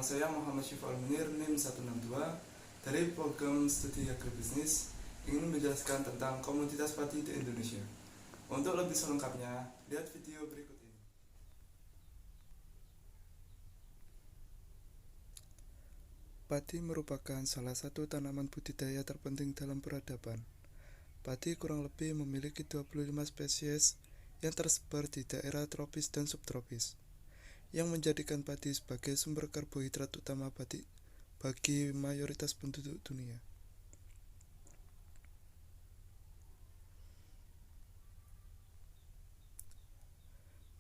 Nama saya Muhammad Syiful Munir, NIM 162, dari program studi agribisnis, ingin menjelaskan tentang komoditas padi di Indonesia. Untuk lebih selengkapnya, lihat video berikut ini. Padi merupakan salah satu tanaman budidaya terpenting dalam peradaban. Padi kurang lebih memiliki 25 spesies yang tersebar di daerah tropis dan subtropis, yang menjadikan padi sebagai sumber karbohidrat utama bagi mayoritas penduduk dunia.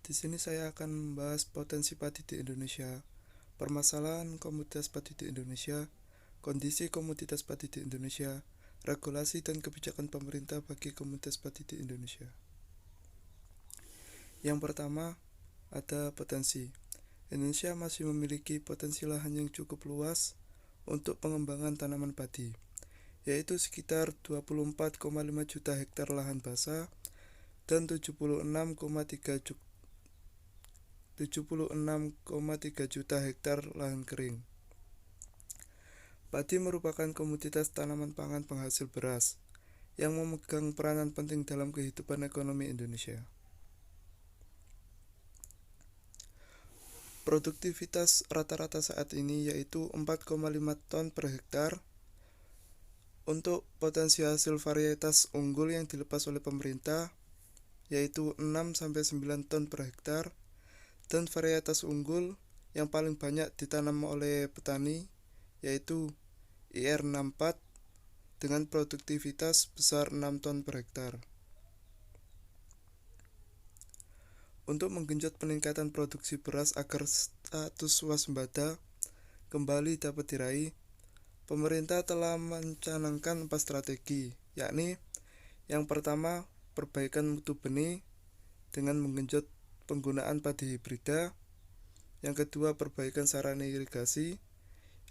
Di sini saya akan membahas potensi padi di Indonesia, permasalahan komoditas padi di Indonesia, kondisi komoditas padi di Indonesia, regulasi dan kebijakan pemerintah bagi komoditas padi di Indonesia. Yang pertama, ada potensi. Indonesia masih memiliki potensi lahan yang cukup luas untuk pengembangan tanaman padi, yaitu sekitar 24,5 juta hektar lahan basah dan 76,3 juta hektar lahan kering. Padi merupakan komoditas tanaman pangan penghasil beras yang memegang peranan penting dalam kehidupan ekonomi Indonesia. Produktivitas rata-rata saat ini yaitu 4,5 ton per hektar. Untuk potensi hasil varietas unggul yang dilepas oleh pemerintah yaitu 6-9 ton per hektar, dan varietas unggul yang paling banyak ditanam oleh petani yaitu IR64 dengan produktivitas besar 6 ton per hektar. Untuk menggenjot peningkatan produksi beras agar status waspada kembali dapat diraih, pemerintah telah mencanangkan 4 strategi, yakni yang pertama, perbaikan mutu benih dengan menggenjot penggunaan padi hibrida. Yang kedua, perbaikan sarana irigasi.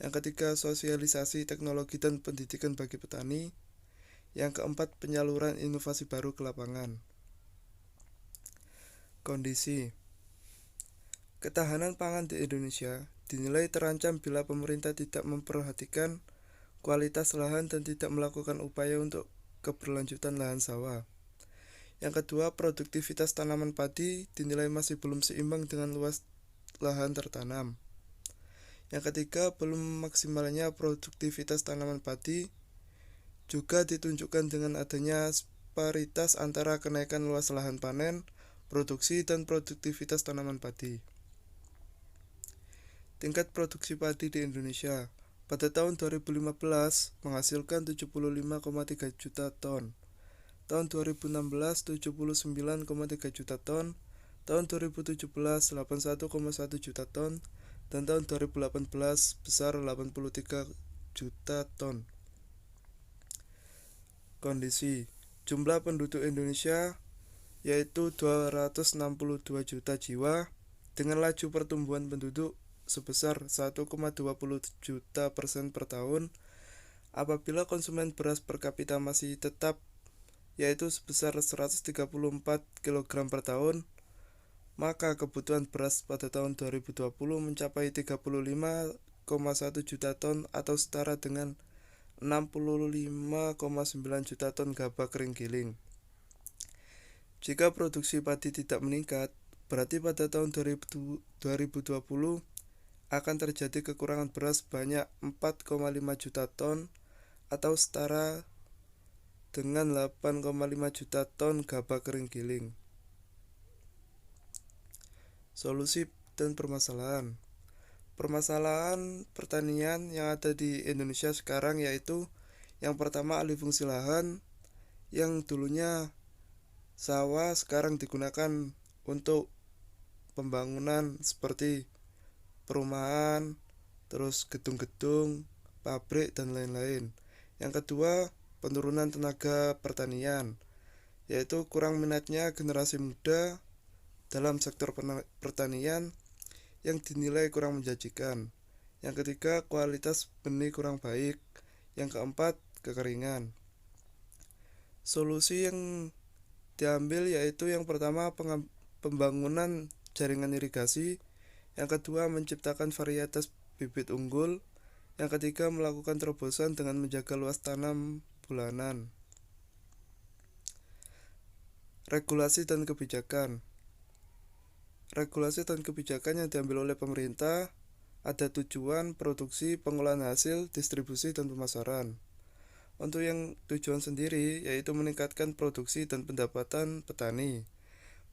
Yang ketiga, sosialisasi teknologi dan pendidikan bagi petani. Yang keempat, penyaluran inovasi baru ke lapangan. Kondisi ketahanan pangan di Indonesia dinilai terancam bila pemerintah tidak memperhatikan kualitas lahan dan tidak melakukan upaya untuk keberlanjutan lahan sawah. Yang kedua, produktivitas tanaman padi dinilai masih belum seimbang dengan luas lahan tertanam. Yang ketiga, belum maksimalnya produktivitas tanaman padi juga ditunjukkan dengan adanya disparitas antara kenaikan luas lahan panen, produksi, dan produktivitas tanaman padi. Tingkat produksi padi di Indonesia pada tahun 2015 menghasilkan 75,3 juta ton. Tahun 2016 79,3 juta ton, tahun 2017 81,1 juta ton, dan tahun 2018 besar 83 juta ton. Kondisi jumlah penduduk Indonesia yaitu 262 juta jiwa dengan laju pertumbuhan penduduk sebesar 1,20 juta % per tahun. Apabila konsumen beras per kapita masih tetap yaitu sebesar 134 kg per tahun, maka kebutuhan beras pada tahun 2020 mencapai 35,1 juta ton atau setara dengan 65,9 juta ton gabah kering giling. Jika produksi padi tidak meningkat, berarti pada tahun 2020 akan terjadi kekurangan beras sebanyak 4,5 juta ton atau setara dengan 8,5 juta ton gabah kering giling. Solusi dan permasalahan. Permasalahan pertanian yang ada di Indonesia sekarang yaitu yang pertama, alih fungsi lahan yang dulunya sawah sekarang digunakan untuk pembangunan seperti perumahan, terus gedung-gedung, pabrik, dan lain-lain. Yang kedua, penurunan tenaga pertanian, yaitu kurang minatnya generasi muda dalam sektor pertanian yang dinilai kurang menjanjikan. Yang ketiga, kualitas benih kurang baik. Yang keempat, kekeringan. Solusi yang diambil yaitu yang pertama, pembangunan jaringan irigasi. Yang kedua, menciptakan varietas bibit unggul. Yang ketiga, melakukan terobosan dengan menjaga luas tanam bulanan. Regulasi dan kebijakan. Regulasi dan kebijakan yang diambil oleh pemerintah ada tujuan, produksi, pengolahan hasil, distribusi, dan pemasaran. Untuk yang tujuan sendiri yaitu meningkatkan produksi dan pendapatan petani,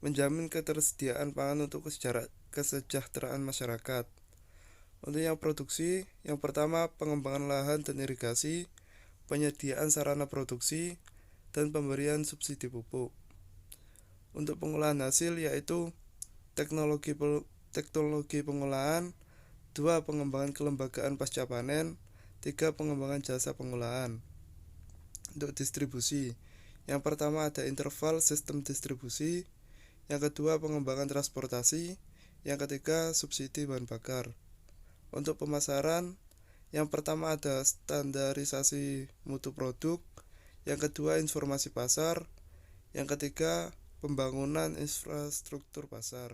menjamin ketersediaan pangan untuk kesejahteraan masyarakat. Untuk yang produksi, yang pertama pengembangan lahan dan irigasi, penyediaan sarana produksi, dan pemberian subsidi pupuk. Untuk pengolahan hasil yaitu teknologi pengolahan, 2. Pengembangan kelembagaan pasca panen, 3. Pengembangan jasa pengolahan. Untuk distribusi, yang pertama ada interval sistem distribusi, yang kedua pengembangan transportasi, yang ketiga subsidi bahan bakar. Untuk pemasaran, yang pertama ada standarisasi mutu produk, yang kedua informasi pasar, yang ketiga pembangunan infrastruktur pasar.